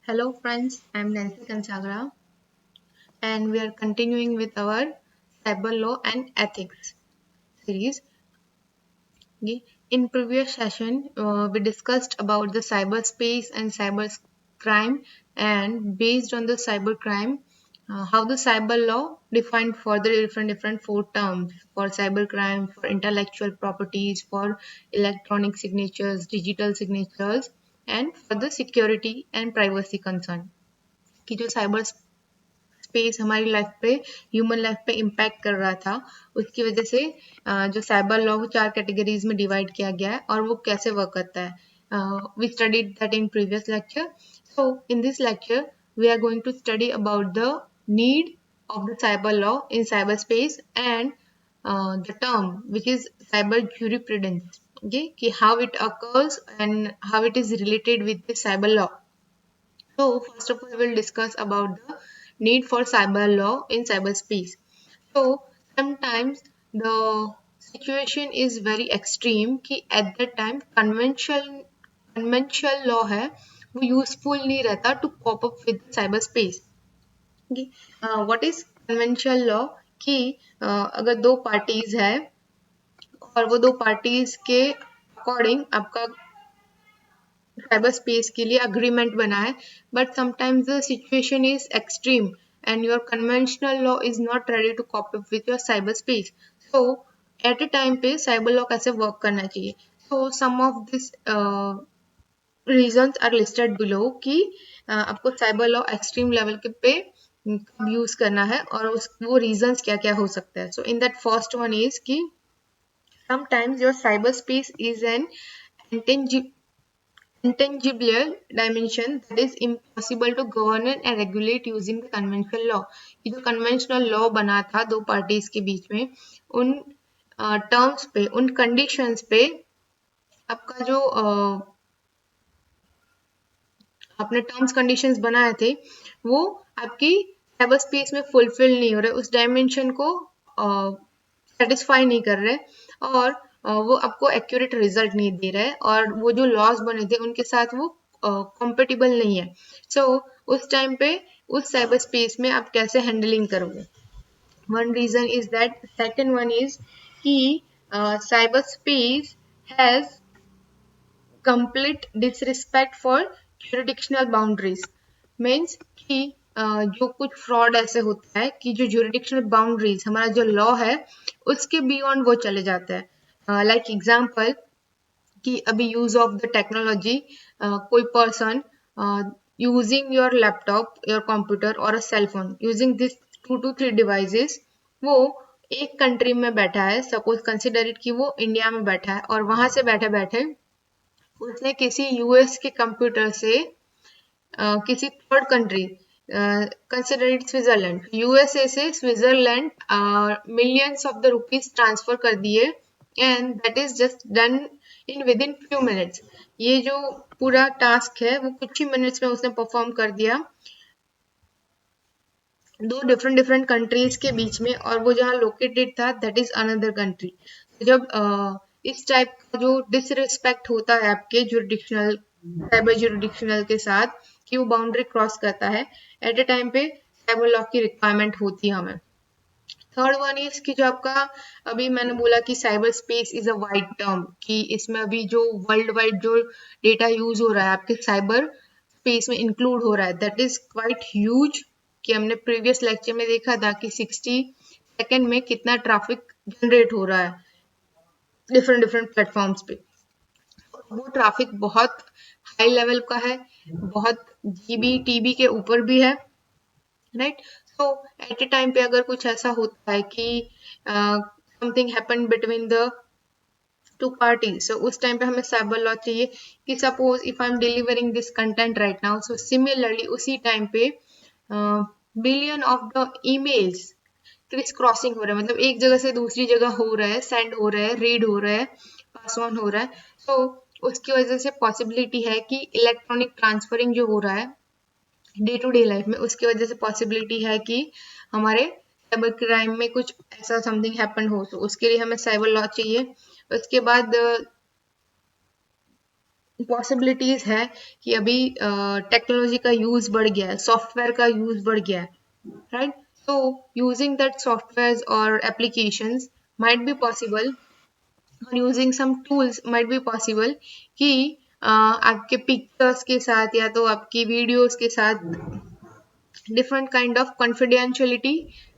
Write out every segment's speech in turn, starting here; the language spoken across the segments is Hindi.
Hello friends, I'm Nancy Kansagra and we are continuing with our cyber law and ethics series. Okay. In previous session, we discussed about the cyberspace and cyber crime, and based on the cyber crime, how the cyber law defined further different four terms for cyber crime, for intellectual properties, for electronic signatures, digital signatures, and for the security and privacy concern. कि जो साइबर स्पेस हमारी लाइफ पे ह्यूमन लाइफ पे इम्पैक्ट कर रहा था उसकी वजह से जो साइबर लॉ को 4 कैटेगरीज में डिवाइड किया गया है और वो कैसे वर्क करता है we studied that in previous lecture so in this lecture we are going to study about the need of the cyber law in cyberspace and the term which is cyber jurisprudence, okay, how it occurs and how it is related with the cyber law. So first of all, we will discuss about the need for cyber law in cyberspace. So sometimes the situation is very extreme कि at that time conventional law है वो useful नहीं रहता to cope up with cyberspace. Okay. What is conventional law? कि अगर दो पार्टीज है और वो दो पार्टीज के अकॉर्डिंग आपका साइबर स्पेस के लिए अग्रीमेंट बना है but sometimes the situation is extreme and your conventional law is not ready to cope up with your cyber space so at a time पे साइबर लॉ कैसे वर्क करना चाहिए so some of this reasons are listed below कि आपको साइबर लॉ एक्सट्रीम लेवल के पे कब यूज करना है और वो रीजंस क्या क्या हो सकता है so in that first one is कि sometimes your cyberspace is an intangible dimension that is impossible to govern and regulate using the conventional law. ये जो conventional law बना था दो parties के बीच में उन terms पे उन conditions पे आपका जो आपने टर्म्स कंडीशंस बनाए थे वो आपकी साइबर स्पेस में फुलफिल नहीं हो रहे उस डायमेंशन को सेटिस्फाई नहीं कर रहे और वो आपको एक्यूरेट रिजल्ट नहीं दे रहा है और वो जो लॉस बने थे उनके साथ वो कंपेटेबल नहीं है सो उस टाइम पे उस साइबर स्पेस में आप कैसे हैंडलिंग करोगे one reason is that second one is कि cyberspace has complete disrespect for jurisdictional boundaries means कि जो कुछ फ्रॉड ऐसे होता है कि जो जुरिडिक्शनल बाउंड्रीज हमारा जो लॉ है उसके बियॉन्ड वो चले जाते हैं लाइक एग्जांपल कि अभी यूज ऑफ द टेक्नोलॉजी कोई person using your laptop your computer और a cell phone using this 2 to 3 devices वो एक कंट्री में बैठा है सपोज कंसिडर इट कि वो इंडिया में बैठा है और वहां से बैठे बैठे उसने किसी यूएस के कंप्यूटर से किसी third country consider it Switzerland USA से Switzerland millions of the rupees transfer कर दिए and that is just done in within few minutes ये जो पूरा टास्क है वो कुछ ही मिनट्स में उसने परफॉर्म कर दिया दो डिफरेंट कंट्रीज के बीच में और वो जहाँ लोकेटेड था दैट इज अनदर कंट्री जब इस टाइप का जो डिसरिस्पेक्ट होता है आपके जुरिडिक्शनल साइबर जुरिडिक्शनल के साथ कि वो बाउंड्री क्रॉस करता है एट अ टाइम पे साइबर लॉ की रिक्वायरमेंट होती है हमें थर्ड वन इज कि जो आपका अभी मैंने बोला कि cyber space is a wide term कि इसमें अभी जो वर्ल्ड वाइड जो डेटा यूज हो रहा है आपके साइबर स्पेस में इंक्लूड हो रहा है दैट इज क्वाइट ह्यूज कि हमने प्रीवियस लेक्चर में देखा था कि 60 सेकेंड में कितना ट्रैफिक जनरेट हो रहा है डिफरेंट प्लेटफॉर्म्स पे वो ट्रैफिक बहुत हाई लेवल का है बहुत जीबी टीबी के ऊपर भी है right so at a time पे अगर कुछ ऐसा होता है कि something happen between the two parties so उस टाइम पे हमें साइबर लॉ चाहिए कि suppose if I am delivering this content right now so similarly उसी टाइम पे billion of the emails criss crossing हो रहा है मतलब एक जगह से दूसरी जगह हो रहा है सेंड हो रहा है रीड हो रहा है पास ऑन हो रहा है तो उसकी वजह से पॉसिबिलिटी है कि इलेक्ट्रॉनिक ट्रांसफरिंग जो हो रहा है डे टू डे लाइफ में उसकी वजह से पॉसिबिलिटी है कि हमारे साइबर क्राइम में कुछ ऐसा समथिंग हैपन हो तो उसके लिए हमें साइबर लॉ चाहिए उसके बाद पॉसिबिलिटीज है कि अभी टेक्नोलॉजी का यूज बढ़ गया है, सॉफ्टवेयर का यूज बढ़ गया है, right? So using that softwares or applications might be possible, or using some tools might be possible कि आपके पिक्चर्स के साथ या तो आपकी वीडियोस के साथ different kind of confidentiality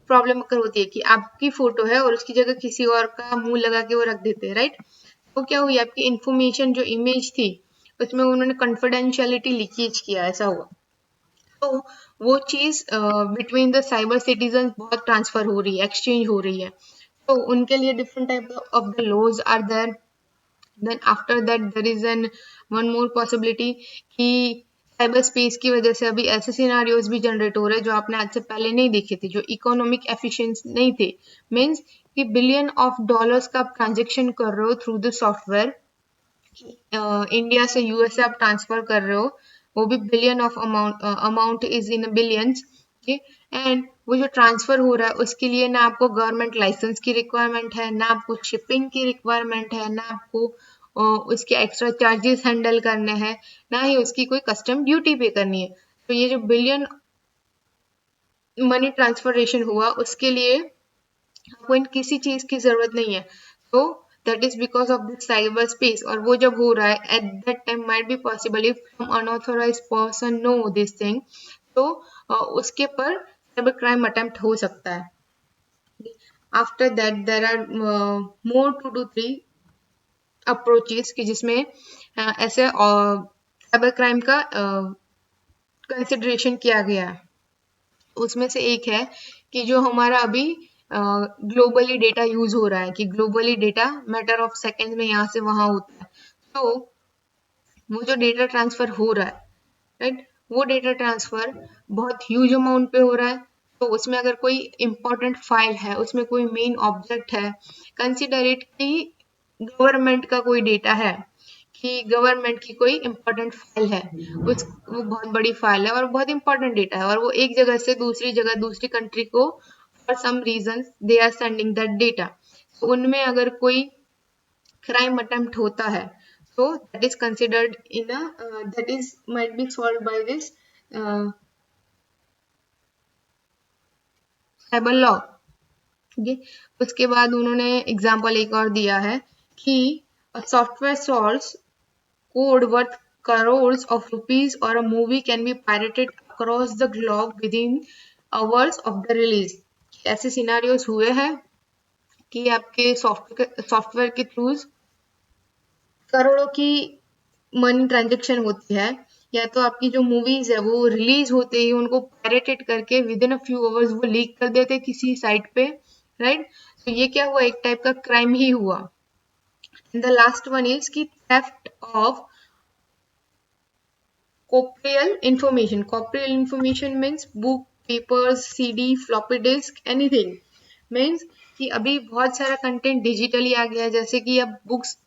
problem अगर होती है कि आपकी फोटो है और उसकी जगह किसी और का मुंह लगा के वो रख देते हैं, राइट? तो क्या हुई, आपकी इंफॉर्मेशन जो इमेज थी उसमें उन्होंने कॉन्फिडेंशियलिटी लीकेज किया, ऐसा हुआ। तो वो चीज बिटवीन द साइबर सिटीजन बहुत ट्रांसफर हो रही है, एक्सचेंज हो रही है। तो उनके लिए different type of the laws are there. Then after that there is an one more possibility कि साइबर स्पेस की वजह से अभी ऐसे सिनारियोज भी जनरेट हो रहे हैं जो आपने आज से पहले नहीं देखे थे, जो इकोनॉमिक एफिशिएंट नहीं थे। मीन्स कि बिलियन ऑफ डॉलर्स का आप ट्रांजेक्शन कर रहे हो थ्रू द सॉफ्टवेयर, इंडिया से यूएसए आप ट्रांसफर कर रहे हो, वो भी billion of amount is in billions, and वो जो ट्रांसफर हो रहा है उसके लिए ना आपको गवर्नमेंट लाइसेंस की रिक्वायरमेंट है, ना आपको शिपिंग की रिक्वायरमेंट है, ना आपको उसके एक्स्ट्रा चार्जेस हैंडल करने हैं, ना ही उसकी कोई कस्टम ड्यूटी पे करनी है। तो ये जो बिलियन मनी ट्रांसफरेशन हुआ उसके लिए आपको इन किसी चीज की जरूरत नहीं है। तो that is because of this cyber space, और वो जब हो रहा है at that time might be possible if some unauthorised person know this thing, तो उसके पर साइबर क्राइम अटेम्प्ट हो सकता है। After that there are more 2 to 3 approaches कि जिसमें ऐसे साइबर क्राइम का कंसिडरेशन किया गया है। उसमें से एक है कि जो हमारा अभी ग्लोबली डेटा यूज हो रहा है, कि globally data matter of second में यहाँ से वहां होता है। तो वो जो डेटा ट्रांसफर हो रहा है, राइट, वो डेटा ट्रांसफर बहुत ह्यूज अमाउंट पे हो रहा है। तो उसमें अगर कोई इंपॉर्टेंट फाइल है, उसमें कोई मेन ऑब्जेक्ट है, कंसिडर इट कि गवर्नमेंट का कोई डेटा है, कि गवर्नमेंट की कोई इंपॉर्टेंट फाइल है, उस वो बहुत बड़ी फाइल है और बहुत इंपॉर्टेंट डेटा है, और वो एक जगह से दूसरी जगह दूसरी कंट्री को for some reason they are sending that data. तो उनमें अगर कोई क्राइम अटेम्प्ट होता है, so that is considered in a that is might be solved by this cyber law. ठीक है, उसके बाद उन्होंने एग्जांपल एक और दिया है कि software solves code worth crores of rupees or a movie can be pirated across the globe within hours of the release। ऐसे सिनारियोज हुए हैं कि आपके सॉफ्टवेयर के थ्रू करोड़ों की मनी ट्रांजेक्शन होती है, या तो आपकी जो मूवीज है वो रिलीज होते ही उनको पायरेटेड करके with in a few hours वो लीक कर देते किसी साइट पे, राइट? तो ये क्या हुआ, एक टाइप का क्राइम ही हुआ। द लास्ट वन इज की theft of corporeal information। corporeal information means book, papers, CD, floppy disk, anything। means कि अभी बहुत सारा कंटेंट डिजिटली आ गया है, जैसे कि अब बुक्स,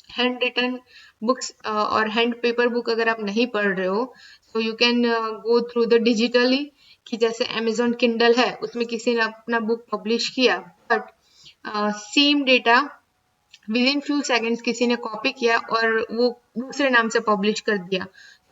हैंड रिटन बुक्स और हैंड पेपर बुक अगर आप नहीं पढ़ रहे हो, तो you can go through the digitally, कि जैसे अमेजोन किंडल है उसमें किसी ने अपना बुक पब्लिश किया, but same data with in few seconds किसी ने कॉपी किया और वो दूसरे नाम से पब्लिश कर दिया,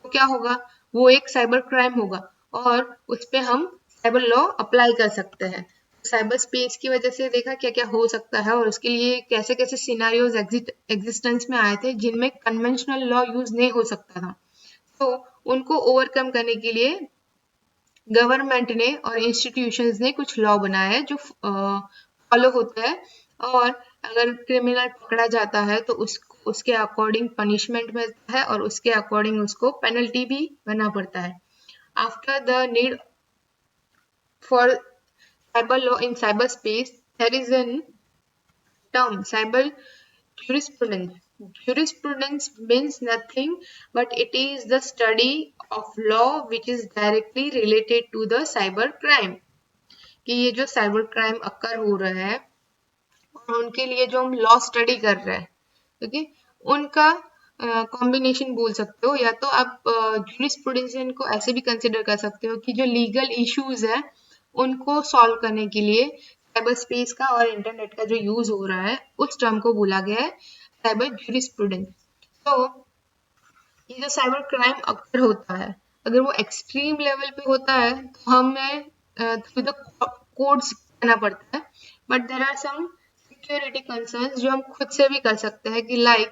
तो क्या होगा, वो एक साइबर क्राइम होगा और उस पर हम साइबर लॉ अप्लाई कर सकते हैं। साइबर स्पेस की वजह से देखा क्या क्या हो सकता है और उसके लिए कैसे कैसे सिनारियोज एग्जिस्टेंस में आए थे जिनमें कन्वेंशनल लॉ यूज नहीं हो सकता था। तो उनको ओवरकम करने के लिए गवर्नमेंट ने और इंस्टीट्यूशंस ने कुछ लॉ बनाया है जो फॉलो होता है, और अगर क्रिमिनल पकड़ा जाता है तो उसके अकॉर्डिंग पनिशमेंट मिलता है और उसके अकॉर्डिंग उसको पेनल्टी भी भरना पड़ता है। After the need for cyber law in cyberspace, there is a term cyber jurisprudence। Jurisprudence means nothing but it is the study of law which is directly related to the cyber crime। कि ये जो साइबर क्राइम अक्कर हो रहा है और उनके लिए जो हम लॉ स्टडी कर रहे हैं, ओके, उनका कॉम्बिनेशन बोल सकते हो, या तो आप जूरिस्प्रूडेंस को ऐसे भी कंसिडर कर सकते हो कि जो लीगल इश्यूज है उनको सॉल्व करने के लिए साइबर स्पेस का और इंटरनेट का जो यूज हो रहा है उस टर्म को बोला गया है साइबर जूरिस्प्रूडेंस। तो ये जो साइबर क्राइम अक्सर होता है, अगर वो एक्सट्रीम लेवल पे होता है तो हमें थ्रू द कोड्स करना पड़ता है, but there are some security concerns जो हम खुद से भी कर सकते हैं, कि लाइक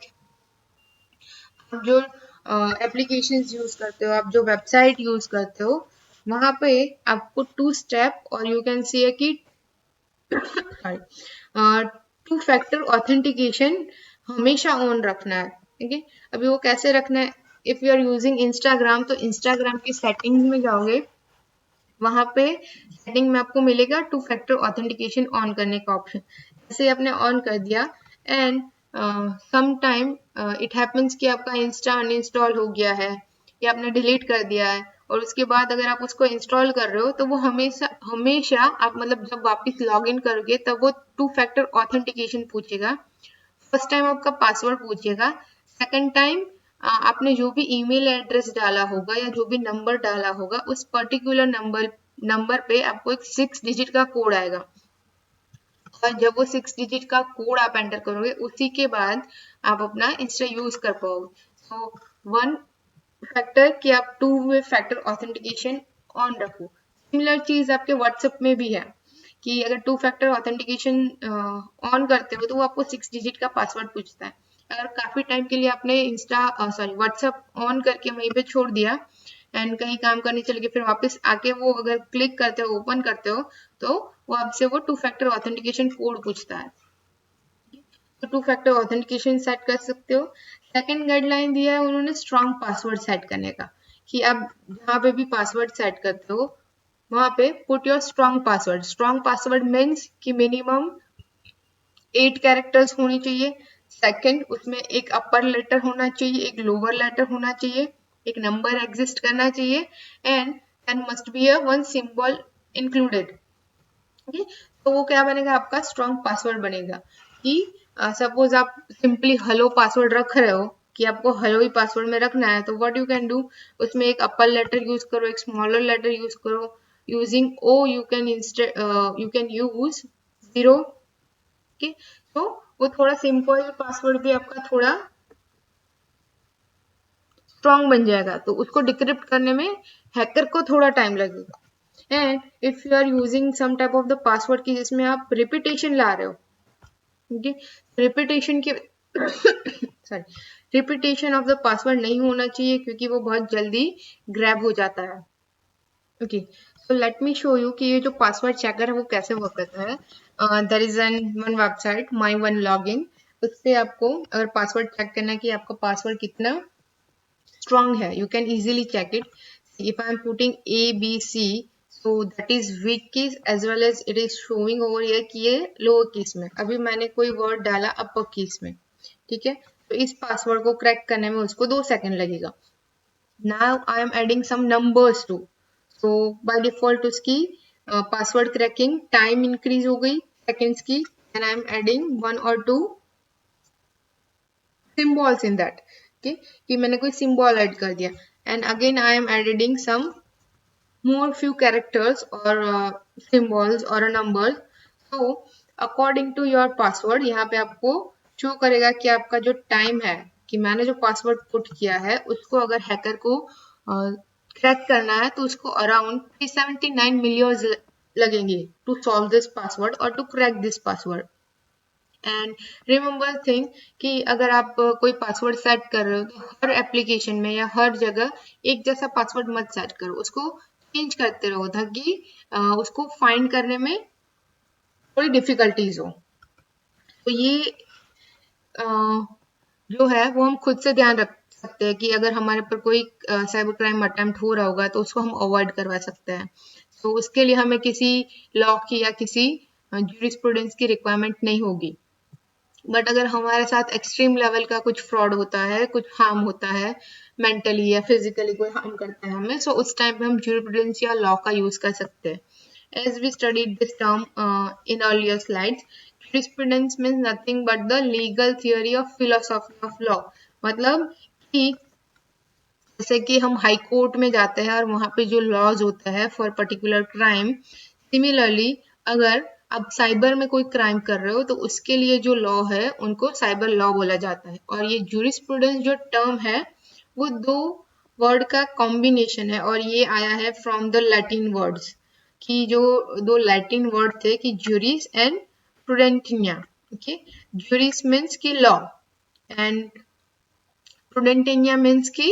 आप जो एप्लीकेशंस यूज करते हो, आप जो वेबसाइट यूज करते हो, वहां पे आपको 2 स्टेप और यू कैन सी कि सॉरी 2 फैक्टर ऑथेंटिकेशन हमेशा ऑन रखना है। ठीक है, अभी वो कैसे रखना है? If you are using Instagram तो इंस्टाग्राम की सेटिंग्स में जाओगे, वहां पे सेटिंग में आपको मिलेगा 2 फैक्टर ऑथेंटिकेशन ऑन करने का ऑप्शन। जैसे आपने ऑन कर दिया and some time it happens कि आपका इंस्टा अनइंस्टॉल हो गया है या आपने डिलीट कर दिया है, और उसके बाद अगर आप उसको इंस्टॉल कर रहे हो तो वो हमेशा हमेशा आप मतलब जब वापस लॉग इन करोगे तब वो 2 फैक्टर ऑथेंटिकेशन पूछेगा। फर्स्ट टाइम आपका पासवर्ड पूछेगा, सेकंड टाइम आपने जो भी ईमेल एड्रेस डाला होगा या जो भी नंबर डाला होगा उस पर्टिकुलर नंबर पे आपको एक 6 डिजिट का कोड आएगा, और जब वो 6 डिजिट का कोड आप एंटर करोगे उसी के बाद आप अपना इंस्टा यूज कर पाओगे। सो 1 फैक्टर कि आप 2 वे फैक्टर ऑथेंटिकेशन ऑन रखो। सिमिलर चीज आपके व्हाट्सएप में भी है कि अगर 2 फैक्टर ऑथेंटिकेशन ऑन करते हो तो वो आपको 6 डिजिट का पासवर्ड पूछता है। अगर काफी टाइम के लिए आपने व्हाट्सएप ऑन करके वहीं पे छोड़ दिया एंड कहीं काम करने चले गए, फिर वापस आके वो अगर क्लिक करते हो, ओपन करते हो, तो वो आपसे वो 2 फैक्टर ऑथेंटिकेशन कोड पूछता है। तो 2 फैक्टर ऑथेंटिकेशन सेट कर सकते हो। सेकंड गाइडलाइन दिया है उन्होंने स्ट्रॉन्ग पासवर्ड सेट करने का, कि आप जहाँ पे भी पासवर्ड सेट करते हो वहां पे put your strong password. Strong password means कि मिनिमम 8 कैरेक्टर्स होनी चाहिए। सेकंड, उसमें एक अपर लेटर होना चाहिए, एक लोअर लेटर होना चाहिए, एक नंबर एग्जिस्ट करना चाहिए, and then must be a 1 symbol included. ठीक है, तो वो क्या बनेगा? आपका स्ट्रॉन्ग पासवर्ड बनेगा। कि सपोज आप सिंपली हेलो पासवर्ड रख रहे हो कि आपको हेलो ही पासवर्ड में रखना है, तो व्हाट यू कैन डू, उसमें एक अपर लेटर यूज करो, एक स्मॉलर लेटर यूज करो। Using O you can use 0। Okay, तो वो थोड़ा सिंपल पासवर्ड भी आपका थोड़ा स्ट्रॉन्ग बन जाएगा, तो उसको डिक्रिप्ट करने में हैकर को थोड़ा टाइम लगेगा। And if you are using some type of the password की जिसमें आप रिपीटेशन ला रहे हो, ओके, रिपीटेशन की sorry repetition of the password नहीं होना चाहिए क्योंकि वो बहुत जल्दी ग्रैब हो जाता है। Okay, so let me show you कि ये जो पासवर्ड चेकर है वो कैसे वर्क करता है। There is an one website my one login, उस पे आपको अगर पासवर्ड चेक करना है कि आपका पासवर्ड कितना strong है, you can easily check it. If I am putting A, B, C, so that is weak keys as well as it is showing over here कि ये lower keys में। अभी मैंने कोई word डाला upper keys में, ठीक है, तो इस पासवर्ड को क्रैक करने में उसको 2 सेकंड लगेगा। Now I am adding some numbers too. So by default उसकी पासवर्ड क्रैकिंग टाइम इंक्रीज हो गई सेकंड्स की, and I am adding 1 or 2 symbols in that। okay, कि मैंने कोई symbol ऐड कर दिया, and again I am adding some more few characters or symbols or a number। so according to your password यहाँ पे आपको शो करेगा कि आपका जो टाइम है कि मैंने जो पासवर्ड पुट किया है उसको अगर हैकर को क्रैक करना है तो उसको अराउंड 379 मिलियन लगेंगे टू सॉल्व दिस पासवर्ड और to crack this password. And remember thing कि अगर आप कोई पासवर्ड सेट कर रहे हो तो हर एप्लीकेशन में या हर जगह एक जैसा पासवर्ड मत सेट करो, उसको चेंज करते रहो ताकि उसको फाइंड करने में थोड़ी डिफिकल्टीज हो। तो ये जो है वो हम खुद से ध्यान रख सकते हैं कि अगर हमारे पर कोई साइबर क्राइम अटेम्प्ट हो रहा होगा तो उसको हम अवॉइड करवा सकते हैं। तो उसके लिए हमें किसी लॉ की या किसी जूरिस्प्रूडेंस की रिक्वायरमेंट नहीं होगी। बट अगर हमारे साथ एक्सट्रीम लेवल का कुछ फ्रॉड होता है, कुछ हार्म होता है, मेंटली या फिजिकली कोई हार्म करता है हमें, सो उस टाइम पे हम जूरिस्प्रूडेंस या लॉ का यूज कर सकते हैं। As we studied this term in earlier slides, jurisprudence means nothing but the legal theory of philosophy of law। मतलब कि जैसे कि हम हाई कोर्ट में जाते हैं और वहां पे जो लॉज होता है फॉर पर्टिकुलर क्राइम, सिमिलरली अगर आप साइबर में कोई क्राइम कर रहे हो तो उसके लिए जो लॉ है उनको साइबर लॉ बोला जाता है। और ये जूरिस्प्रूडेंस जो टर्म है वो दो वर्ड का कॉम्बिनेशन है और ये आया है फ्रॉम द लैटिन वर्ड्स, कि जो दो लैटिन वर्ड थे कि जुरिस एंड प्रुडेंटिनिया। ओके, जुरिस मीन्स की लॉ एंड प्रुडेंटिनिया मीन्स की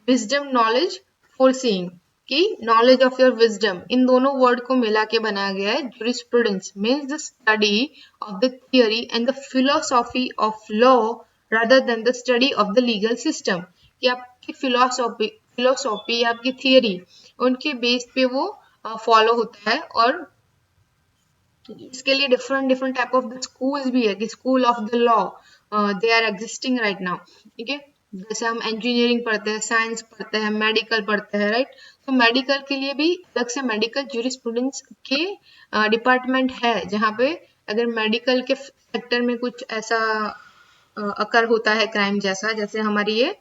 विजडम, नॉलेज, फोरसीइंग, की नॉलेज ऑफ योर विजडम। इन दोनों वर्ड को मिला के बनाया गया है jurisprudence means the study of the theory and the philosophy of law rather than the study of the legal system. कि आपकी फिलोसॉफी या आपकी थियरी उनके बेस पे वो फॉलो होता है। और इसके लिए different different type of the schools भी है कि school of the law they are existing right now. ठीक है, जैसे हम इंजीनियरिंग पढ़ते हैं, साइंस पढ़ते हैं, मेडिकल पढ़ते हैं, राइट। तो मेडिकल के लिए भी अलग से मेडिकल ज्यूरिस्प्रूडेंस के डिपार्टमेंट है, जहाँ पे अगर मेडिकल के सेक्टर में कुछ ऐसा अकर होता है क्राइम जैसा, जैसे हमारी ये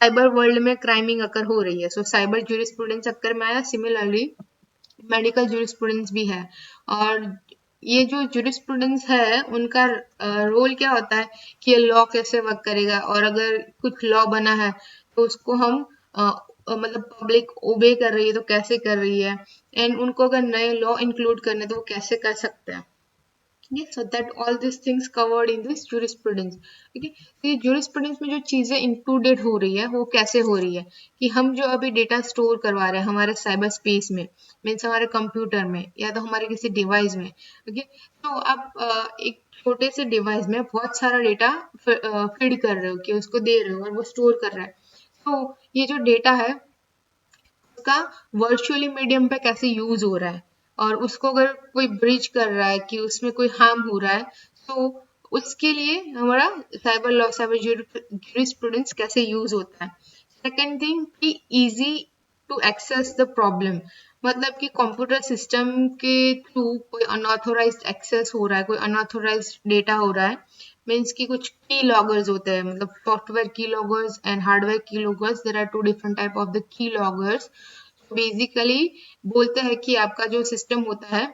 साइबर वर्ल्ड में क्राइमिंग अकर हो रही है, सो साइबर ज्यूरिस्प्रूडेंस अक्कर में आया। सिमिलरली मेडिकल ज्यूरिस्प्रूडेंस भी है। और ये जो ज्यूरिस्प्रूडेंस है उनका रोल क्या होता है कि ये लॉ कैसे वर्क करेगा, और अगर कुछ लॉ बना है तो उसको हम मतलब पब्लिक ओबे कर रही है तो कैसे कर रही है, एंड उनको अगर नए लॉ इंक्लूड करने तो वो कैसे कर सकते हैं। Yes, so that all these things covered in this jurisprudence. ठीक है, तो ये jurisprudence में जो चीजें इंक्लूडेड हो रही है वो कैसे हो रही है कि हम जो अभी डेटा स्टोर करवा रहे हैं हमारे साइबर स्पेस में, मीन्स हमारे कंप्यूटर में या तो हमारे किसी डिवाइस में। ओके, तो आप एक छोटे से डिवाइस में बहुत सारा डेटा फीड कर रहे हो, कि उसको दे रहे हो और वो स्टोर कर रहा है। तो ये जो डेटा है उसका वर्चुअली मीडियम पे कैसे यूज हो रहा है, और उसको अगर कोई ब्रीच कर रहा है कि उसमें कोई हार्म हो रहा है, तो उसके लिए हमारा साइबर लॉ, साइबर ज्यूरिस्प्रूडेंस कैसे यूज होता है। सेकेंड थिंग कि easy to access the problem, मतलब कि कंप्यूटर सिस्टम के थ्रू कोई अनऑथोराइज्ड एक्सेस हो रहा है, कोई अनऑथोराइज्ड डेटा हो रहा है, मीन्स कि कुछ की लॉगर्स होते हैं, मतलब software key loggers and hardware key loggers, there are two different type of the key loggers. Basically बोलते हैं कि आपका जो सिस्टम होता है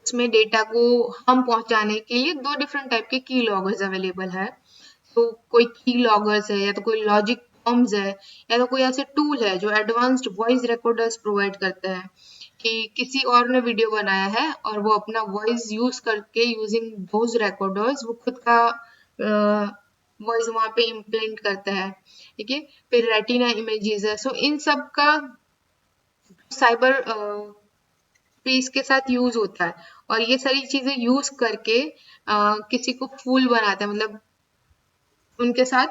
उसमें डेटा को हम पहुंचाने के लिए दो डिफरेंट टाइप के की लॉगर्स अवेलेबल है। तो कोई की लॉगर्स है, या तो कोई लॉजिक फॉर्म्स है, या तो कोई ऐसे टूल है जो एडवांस्ड वॉइस रिकॉर्डर्स प्रोवाइड करते हैं, कि किसी और ने वीडियो बनाया है और वो अपना वॉइस यूज करके यूजिंग दोज रिकॉर्डर्स वो खुद का वॉइस वहां पे इम्प्लेंट करता है। ठीक है, फिर रेटिना इमेजेस है। सो इन सब का साइबर स्पेस के साथ यूज होता है, और ये सारी चीजें यूज करके किसी को फूल बनाते हैं, मतलब उनके साथ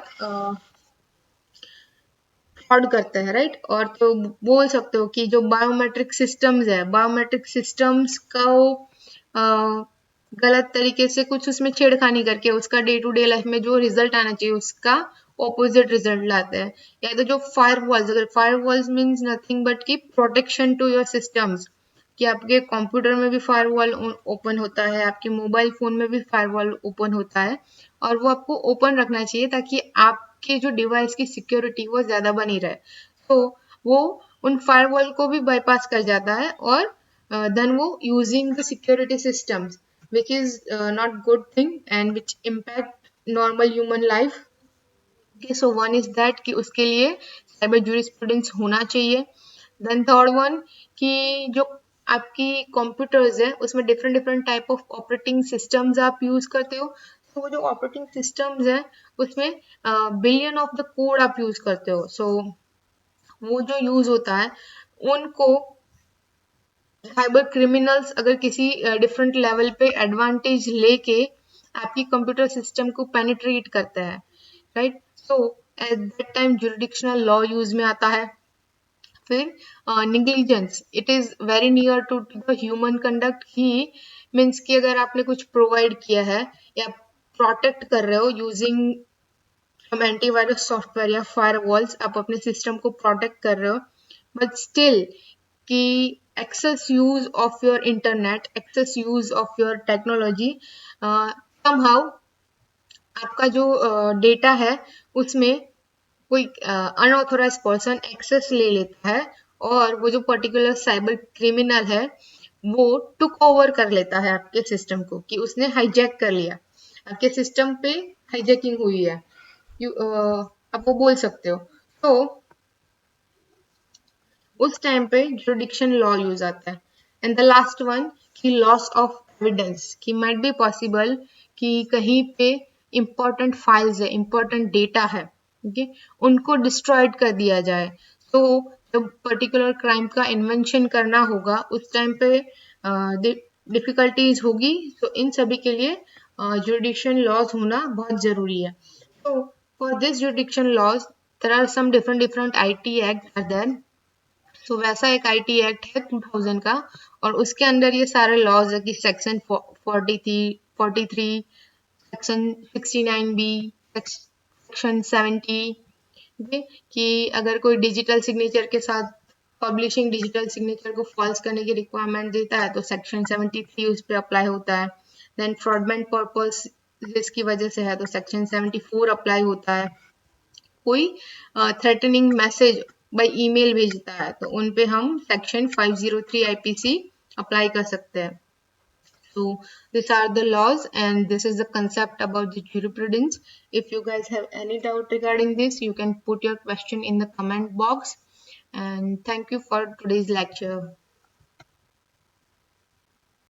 फ्रॉड करते हैं, राइट। और तो बोल सकते हो कि जो बायोमेट्रिक सिस्टम्स है, बायोमेट्रिक सिस्टम्स का गलत तरीके से कुछ उसमें छेड़खानी करके उसका डे टू डे लाइफ में जो रिजल्ट आना चाहिए उसका ऑपोजिट रिजल्ट लाते हैं। या तो जो फायरवॉल्स, अगर फायरवॉल्स मीन्स नथिंग बट की प्रोटेक्शन टू योर सिस्टम्स, कि आपके कंप्यूटर में भी फायरवॉल ओपन होता है, आपके मोबाइल फोन में भी फायरवॉल ओपन होता है, और वो आपको ओपन रखना चाहिए ताकि आपके जो डिवाइस की सिक्योरिटी वो ज्यादा बनी रहे। तो वो उन फायरवॉल को भी बाईपास कर जाता है, और देन वो using the security systems which is not good thing and which impact normal human life. Okay, so one is that कि उसके लिए साइबर ज्यूरिस्प्रूडेंस होना चाहिए। देन थर्ड वन कि जो आपकी कंप्यूटर्स है उसमें different different type of operating systems आप यूज करते हो। तो वो जो ऑपरेटिंग सिस्टम्स है उसमें बिलियन ऑफ द कोड आप यूज करते हो। सो वो जो यूज होता है उनको साइबर क्रिमिनल्स अगर किसी डिफरेंट लेवल पे एडवांटेज लेके आपकी कंप्यूटर सिस्टम को पेनिट्रेट करता है, right. So at that time jurisdictional law use में आता है। फिर negligence, it is very near to the human conduct ही, मीन्स कि अगर आपने कुछ प्रोवाइड किया है या प्रोटेक्ट कर रहे हो यूजिंग हम एंटीवायरस सॉफ्टवेयर या फायरवॉल्स, आप अपने सिस्टम को प्रोटेक्ट कर रहे हो, बट स्टिल कि excess use of your internet, excess use of your technology, somehow आपका जो डेटा है उसमें कोई अनऑथोराइज पर्सन एक्सेस ले लेता है, और वो जो पर्टिकुलर साइबर क्रिमिनल है वो टुक ओवर कर लेता है आपके सिस्टम को, कि उसने हाईजैक कर लिया आपके सिस्टम पे, हाईजैकिंग हुई है। आप वो बोल सकते हो। तो उस टाइम पे जुरिडिक्शन लॉ यूज आता है। एंड द लास्ट वन कि लॉस ऑफ एविडेंस, कि माइट बी पॉसिबल कि कहीं पे इंपॉर्टेंट फाइल्स है, इंपॉर्टेंट डेटा है, ओके, उनको डिस्ट्रॉयड कर दिया जाए। तो जब पर्टिकुलर क्राइम का इन्वेंशन करना होगा उस टाइम पे डिफिकल्टीज होगी। तो इन सभी के लिए जुरिडिक्शन लॉज होना बहुत जरूरी है। तो for this jurisdiction laws there are some different IT acts are there। तो वैसा एक IT एक्ट है 2000 का, और उसके अंदर ये सारे लॉज है कि सेक्शन 43, सेक्शन 69B, सेक्शन 70, ठीक, कि अगर कोई डिजिटल सिग्नेचर के साथ पब्लिशिंग डिजिटल सिग्नेचर को फॉल्स करने की रिक्वायरमेंट देता है तो सेक्शन 73 उस पर अप्लाई होता है। देन फ्रॉडमेंट पर्पस जिसकी वजह से है तो सेक्शन 74 अप्लाई होता है। कोई थ्रेटनिंग मैसेज बाय ईमेल भेजता है तो उन पे हम सेक्शन 503 आईपीसी अप्लाई कर सकते हैं। So these are the laws and this is the concept about the jurisprudence. If you guys have any doubt regarding this, you can put your question in the comment box. And thank you for today's lecture.